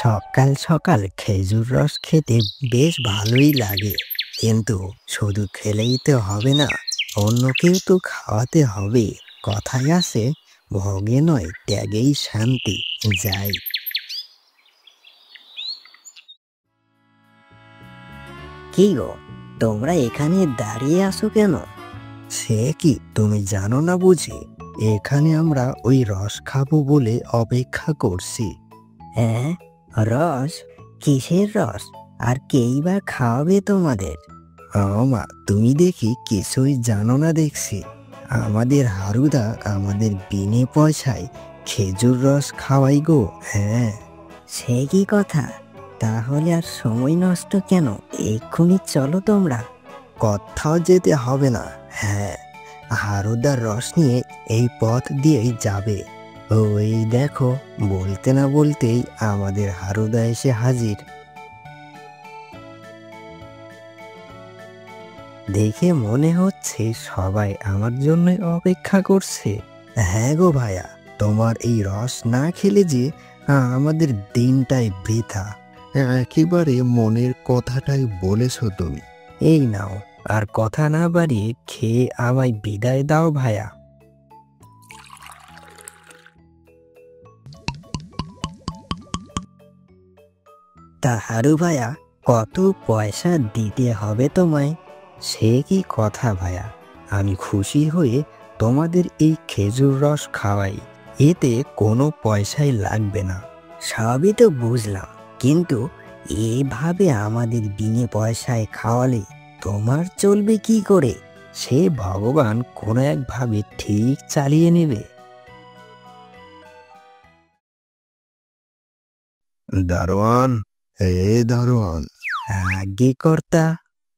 সকাল সকাল খেজুর রস খেতে বেশ ভালোই লাগে, কিন্তু শুধু খেলেই তো হবে না, অন্যকেও তো খাওয়াতে হবে। কথায় আছে, ভোগে নয় ত্যাগেই শান্তি। যাই। কি গো, তোমরা এখানে দাঁড়িয়ে আছো কেন? সে কি, তুমি জানো না বুঝি? এখানে আমরা ওই রস খাবো বলে অপেক্ষা করছি। হ্যাঁ, রস? কিসের রস? আর কেই বা খাওয়াবে তোমাদের? মা, তুমি দেখি কিছুই জানো না দেখছি। আমাদের হারুদা আমাদের বিনে পয়সায় খেজুর রস খাওয়াই গো। হ্যাঁ। সে কি কথা? তাহলে আর সময় নষ্ট কেন, এক্ষুনি চলো তোমরা। কোথাও যেতে হবে না। হ্যাঁ, হারুদার রস নিয়ে এই পথ দিয়েই যাবে। ওই দেখো, বলতে না বলতেই আমাদের হারুদা এসে হাজির। দেখে মনে হচ্ছে সবাই আমার জন্যই অপেক্ষা করছে। হ্যাঁ গো ভাইয়া, তোমার এই রস না খেলে যে আমাদের দিনটাই বৃথা। একেবারে মনের কথাটাই বলেছো তুমি। এই নাও, আর কথা না বাড়িয়ে খেয়ে আমায় বিদায় দাও ভাইয়া। তা হারু ভাইয়া, কত পয়সা দিতে হবে তোমায়? সে কি কথা ভাইয়া, আমি খুশি হয়ে তোমাদের এই খেজুর রস খাওয়াই, এতে কোনো পয়সাই লাগবে না। সবই তো বুঝলাম, কিন্তু এভাবে আমাদের বিনে পয়সায় খাওয়ালে তোমার চলবে কি করে? সে ভগবান কোনো একভাবে ঠিক চালিয়ে নেবে। দারোয়ান, দারোয়ান, আগে কর্তা।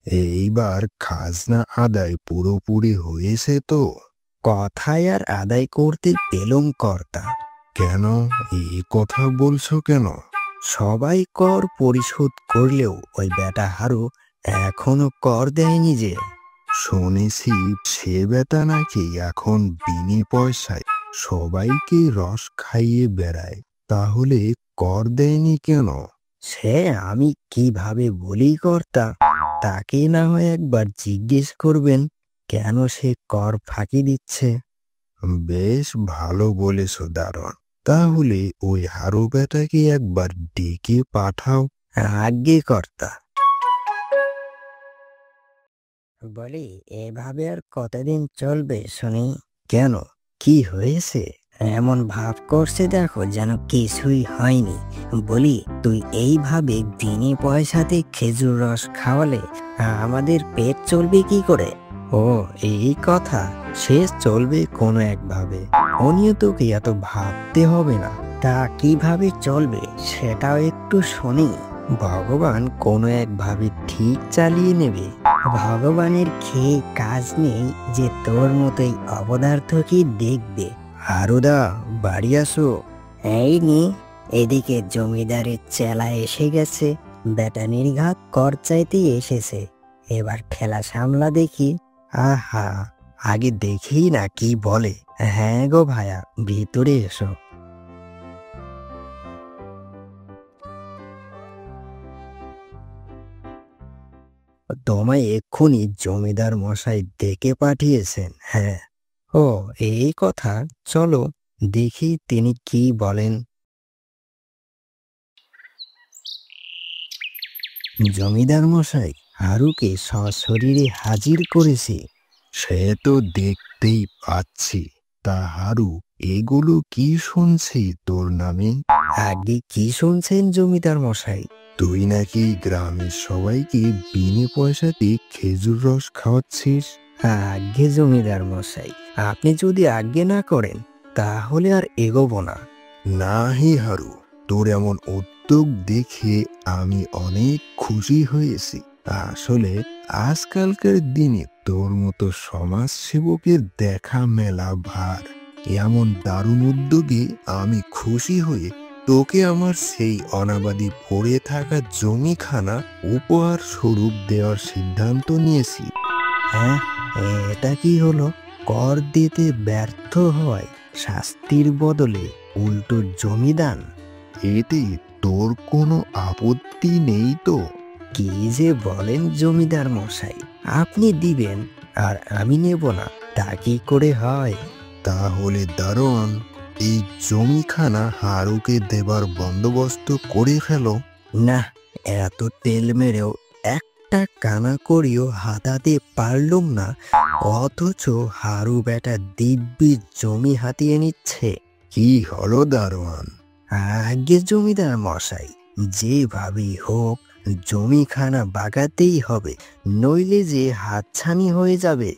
এইবার খাজনা আদায় পুরোপুরি হয়েছে তো? কথায় আর আদায় করতে পেলুম কর্তা। কেন, এই কথা বলছো কেন? সবাই কর পরিশোধ করলেও ওই বেটা হারু এখনো কর দেয়নি যে। শুনেছি সে বেটা নাকি এখন বিনে পয়সায় সবাইকে রস খাইয়ে বেড়ায়। তাহলে কর দেয়নি কেন? সে আমি কিভাবে বলি কর্তা? তাকে না হয় একবার জিজ্ঞেস করবেন কেন সে কর ফাঁকি দিচ্ছে। বেশ ভালো বলেছো দারোয়ান। তাহলে ওই হারু বেটাকে একবার ডেকে পাঠাও। আজ্ঞে কর্তা। বলি, এভাবে আর কতদিন চলবে শুনি? কেন, কি হয়েছে? এমন ভাব করছে দেখো যেন কিছুই হয়নি। বলি, তুই এইভাবে বিনে পয়সাতে খেজুর রস খাওয়ালে আমাদের পেট চলবে কি করে? ও, এই কথা। সে চলবে কোনো একভাবে, ও নিয়ে তোকে এত ভাবতে হবে না। তা কিভাবে চলবে সেটাও একটু শুনি। ভগবান কোনো একভাবে ঠিক চালিয়ে নেবে। ভগবানের খেয়ে কাজ নেই যে তোর মতোই অপদার্থকে দেখবে। হারুদা, বাড়ি আসো। এই নি, এদিকে জমিদারের চেলা এসে গেছে। বেটা নির্ঘাত কর চাইতেই এসেছে, এবার খেলা সামলা দেখি। আহা, আগে দেখি না কি বলে। হ্যাঁ গো ভাইয়া, ভিতরে এসো। তোমায় এক্ষুনি জমিদার মশাই ডেকে পাঠিয়েছেন। হ্যাঁ। ও, এই কথা। চলো দেখি তিনি কি বলেন। জমিদার মশাই, হারুকে সশরীরে হাজির করেছি। সে তো দেখতেই পাচ্ছি। তা হারু, এগুলো কি শুনছি তোর নামে? আগে কি শুনছেন জমিদার মশাই? তুই নাকি গ্রামের সবাইকে বিনে পয়সাতে খেজুর রস খাওয়াচ্ছিস। আজ্ঞে জমিদার মশাই, আপনি যদি আজ্ঞে না করেন তাহলে আর এগোবো না। না হে হারু, তোর এমন উদ্যোগ দেখে আমি অনেক খুশি হয়েছি। আসলে আজকালকার দিনে তোর মতো সমাজ সেবকের দেখা মেলা ভার। এমন দারুণ উদ্যোগে আমি খুশি হয়ে তোকে আমার সেই অনাবাদি পড়ে থাকা জমিখানা উপহার স্বরূপ দেওয়ার সিদ্ধান্ত নিয়েছি। হ্যাঁ, এটা কি হলো? কর দিতে ব্যর্থ হয় শাস্তির বদলে উল্টো জমিদান। এতে তোর কোনো আপত্তি নেই তো? কি যে বলেন জমিদার মশাই, আপনি দিবেন আর আমি নেব না, তা কি করে হয়? তাহলে দারোয়ান, এই জমিখানা হারুকে দেবার বন্দোবস্ত করে ফেলো। না, এত তেল মেরেও একটা কানা করিও হাতাতে পারলুম না, অথচ হারু বেটা দিব্যি জমি হাতিয়ে নিচ্ছে। কি হলো দারোয়ান? আগে জমিদার মশাই, যেভাবেই হোক জমিখানা বাগাতেই হবে, নইলে যে হাতছানি হয়ে যাবে।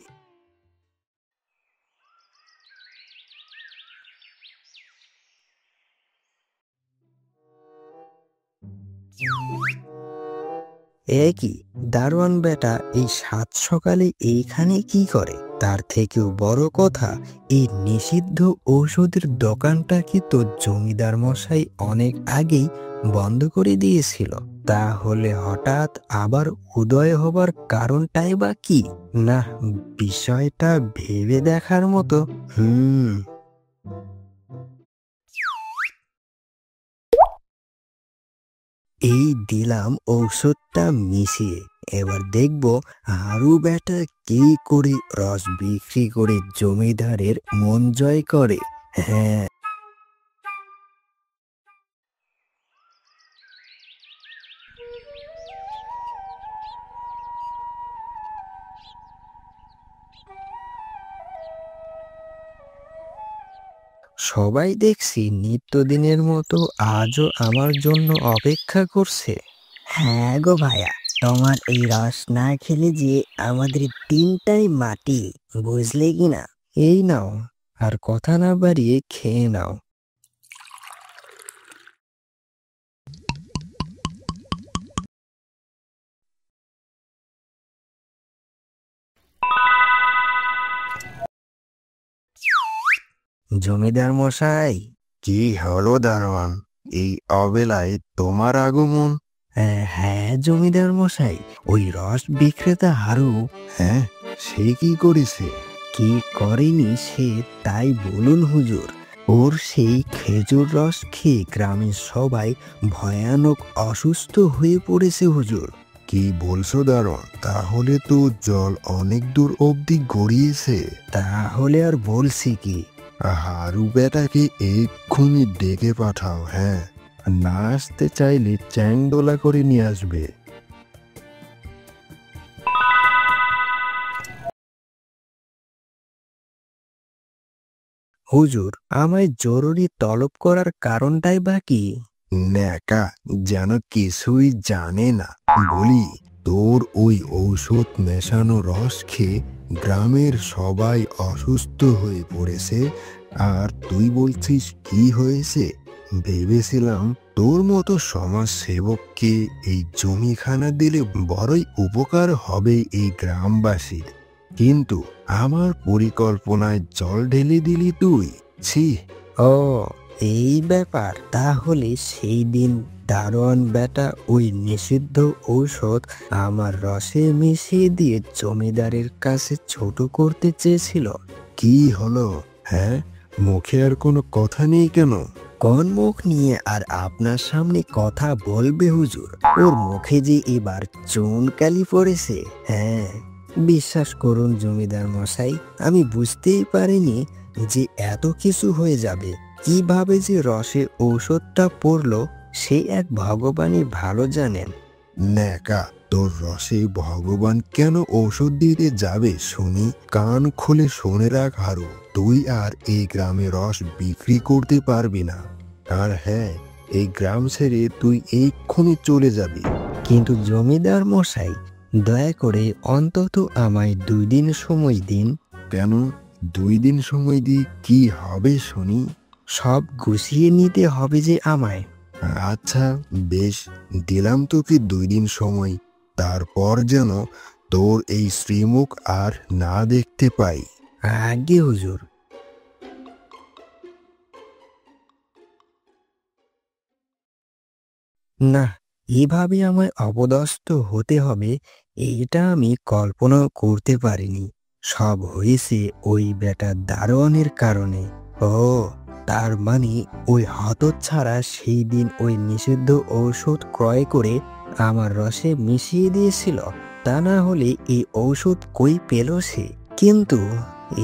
এ কি, দারোয়ান বেটা এই সাত সকালে এইখানে কি করে? তার থেকেও বড় কথা, এই নিষিদ্ধ ঔষধের দোকানটা কি তো জমিদার মশাই অনেক আগেই বন্ধ করে দিয়েছিল? তাহলে হঠাৎ আবার উদয় হবার কারণটাই বা কি? না, বিষয়টা ভেবে দেখার মতো। এই দিলাম ঔষধটা মিশিয়ে, এবার দেখব হারু বেটা কি করে রস বিক্রি করে জমিদারের মন জয় করে। হ্যাঁ, সবাই দেখছি নিত্যদিনের মতো আজও আমার জন্য অপেক্ষা করছে। হ্যাঁ গো ভাইয়া, তোমার এই রস না খেলে যে আমাদের দিনটাই মাটি, বুঝলে কি না? এই নাও, আর কথা না বাড়িয়ে খেয়ে নাও। জমিদার মশাই। কি হলো দারোয়ান, এই অবেলায় তোমার আগমন? হ্যাঁ জমিদার মশাই, ওই রস বিক্রেতা হারু। হ্যাঁ, সে কি করেছে? কি করেনি সে তাই বলুন হুজুর। ওর সেই খেজুর রস খেয়ে গ্রামের সবাই ভয়ানক অসুস্থ হয়ে পড়েছে হুজুর। কি বলছো দারোয়ান? তাহলে তো জল অনেক দূর অবধি গড়িয়েছে। তাহলে আর বলছি কি? হারু বেটাকে এক্ষুনি ডেকে পাঠাও। হ্যাঁ, না আসতে চাইলে চ্যাংদোলা করে নিয়ে আসবে। হুজুর, আমায় জরুরি তলব করার কারণটাই বা কি? ন্যাকা যেন কিছুই জানে না। বলি, তোর ওই ঔষধ মেশানো রস খেয়ে গ্রামের সবাই অসুস্থ হয়ে পড়েছে, আর তুই বলছিস কি হয়েছে? ভেবেছিলাম তোর মতো সমাজ সেবককে এই জমিখানা দিলে বড়ই উপকার হবে এই গ্রামবাসীর, কিন্তু আমার পরিকল্পনায় জল ঢেলে দিলি তুই। ছি! ও, এই ব্যাপার। তাহলে সেই দিন দারোয়ান বেটা ওই নিষিদ্ধ ঔষধ আমার রসে মিশিয়ে দিয়ে জমিদারের কাছে ছোট করতে চেয়েছিল। কি হলো? হ্যাঁ, মুখে আর কোনো কথা নেই কেন? কোন মুখ নিয়ে আর আপনার সামনে কথা বলবে হুজুর? ওর মুখে যে এবার চুনকালি পড়েছে। হ্যাঁ, বিশ্বাস করুন জমিদার মশাই, আমি বুঝতেই পারিনি যে এত কিছু হয়ে যাবে। কিভাবে যে রসে ঔষধটা পড়লো সে এক ভগবানই ভালো জানেন। ন্যাকা, তোর রসে ভগবান কেন ঔষধ দিতে যাবে শুনি? কান খুলে শুনে রাখ হারু, তুই আর এই গ্রামে রস বিক্রি করতে পারবি না। আর হ্যাঁ, এই গ্রাম ছেড়ে তুই এক্ষুনি চলে যাবি। কিন্তু জমিদার মশাই, দয়া করে অন্তত আমায় 2 দিন সময় দিন। কেন 2 দিন সময় দিই কি হবে শুনি? সব গুছিয়ে নিতে হবে যে আমায়। আচ্ছা বেশ, দিলাম তোকে 2 দিন সময়, তারপর যেন তোর এই শ্রীমুখ আর না দেখতে পাই। আগে হুজুর। না, এভাবে আমায় অপদস্থ হতে হবে এইটা আমি কল্পনাও করতে পারিনি। সব হয়েছে ওই বেটা দারোয়ানের কারণে। ও, তার মানে ওই হতচ্ছাড়া সেই দিন ওই নিষিদ্ধ ঔষধ ক্রয় করে আমার রসে মিশিয়ে দিয়েছিল। তা না হলে এই ঔষধ কই পেল সে? কিন্তু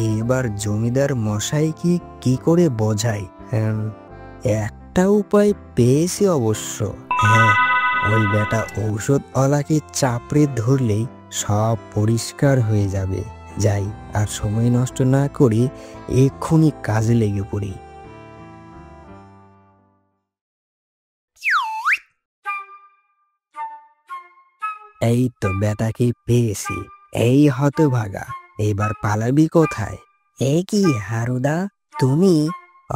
এবার জমিদার মশাইকে কি করে বোঝাই? একটা উপায় পেয়েছি অবশ্য। হ্যাঁ, ওই বেটা ঔষধওয়ালাকে চাপড়ে ধরলেই সব পরিষ্কার হয়ে যাবে। যাই, আর সময় নষ্ট না করে এক্ষুনি কাজে লেগে পড়ি। এই তো বেটাকে পেয়েছি। এই হতভাগা, এবার পালাবি কোথায়? এ কি হারুদা, তুমি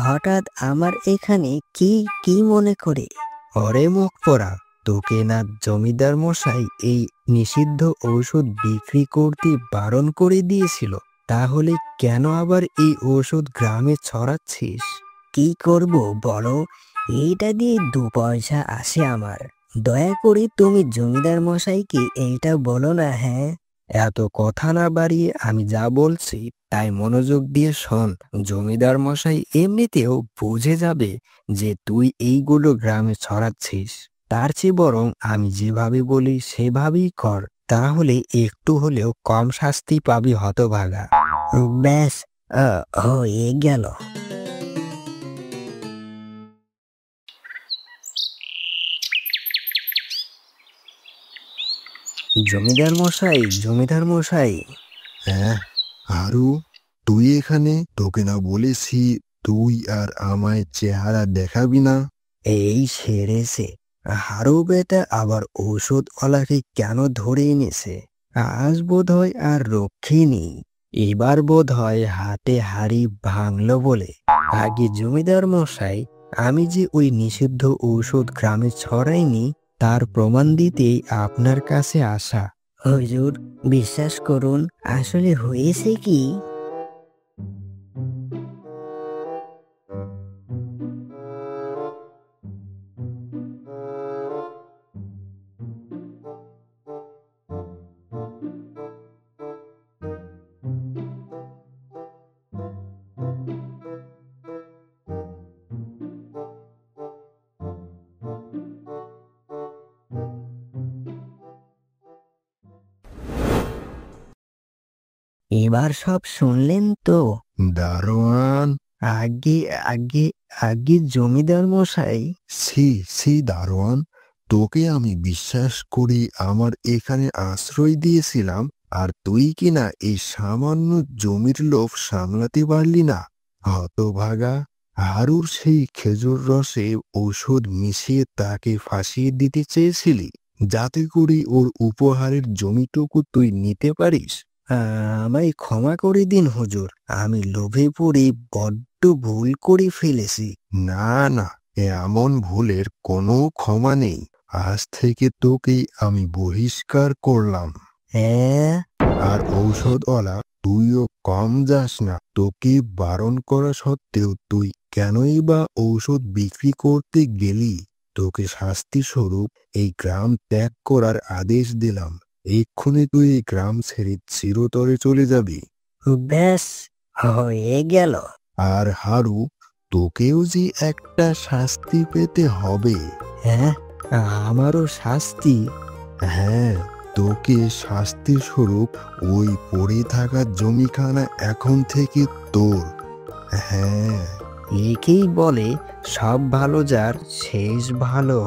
হঠাৎ আমার এখানে কি কি মনে করে? ওরে মুখ পড়া, তোকে না জমিদার মশাই এই নিষিদ্ধ ঔষধ বিক্রি করতে বারণ করে দিয়েছিল? তাহলে কেন আবার এই ঔষধ গ্রামে ছড়াচ্ছিস? কি করব বলো, এইটা দিয়ে 2 পয়সা আসে আমার। দয়া করে তুমি জমিদার মশাইকে এইটা বলো না। হ্যাঁ, এত কথা না বাড়িয়ে আমি যা বলছি তাই মনোযোগ দিয়ে শোন। জমিদার মশাই এমনিতেও বুঝে যাবে যে তুই এইগুলো গ্রামে ছড়াচ্ছিস। তার চেয়ে বরং আমি যেভাবে বলি সেভাবেই কর, তাহলে একটু হলেও কম শাস্তি পাবি হতভাগা। ব্যাস, হয়ে গেল। জমিদার মশাই, জমিদার মশাই। হ্যাঁ হারু, তুই এখানে? তোকে না বলেছি তুই আর আমায় চেহারা দেখাবি না? এই সেরেছে, হারু বেটা আবার ঔষধওয়ালাকে কেন ধরে এনেছে? আজ বোধ হয় আর রক্ষী নেই। এবার বোধ হয় হাতে হাড়ি ভাঙলো বলে। আগে জমিদার মশাই, আমি যে ওই নিষিদ্ধ ঔষধ গ্রামে ছড়াইনি তার প্রমাণ দিতেই আপনার কাছে আসা। হুজুর, বিশ্বাস করুন, আসলে হয়েছে কি, এবার সব শুনলেন তো? দারোয়ান! আগে আগে আগে জমিদার মশাই। ছি দারোয়ান, তোকে আমি বিশ্বাস করি আমার এখানে আশ্রয় দিয়েছিলাম, আর তুই কিনা এই সামান্য জমির লোভ সামলাতে পারলি না? হতভাগা, হারুর সেই খেজুর রসে ঔষধ মিশিয়ে তাকে ফাঁসিয়ে দিতে চেয়েছিলি, যাতে করে ওর উপহারের জমিটুকু তুই নিতে পারিস। আমায় ক্ষমা করে দিন হুজুর, আমি লোভে পড়ে বড্ড ভুল করে ফেলেছি। না না, এমন ভুলের কোনো ক্ষমা নেই। আজ থেকে তোকে আমি বহিষ্কার করলাম। হ্যাঁ, আর ঔষধওয়ালা, তুইও কম যাস না। তোকে বারণ করা সত্ত্বেও তুই কেনই বা ঔষধ বিক্রি করতে গেলি? তোকে শাস্তি স্বরূপ এই গ্রাম ত্যাগ করার আদেশ দিলাম। এক্ষুনি তুই এই গ্রাম ছেড়ে চিরতরে চলে যাবি। ব্যাস, হয়ে গেল। আর হারু, তোকেও যে একটা শাস্তি পেতে হবে। হ্যাঁ, আমারও শাস্তি? হ্যাঁ, তোকে শাস্তি স্বরূপ ওই পড়ে থাকা জমিখানা এখন থেকে তোর। হ্যাঁ। একেই বলে সব ভালো যার শেষ ভালো।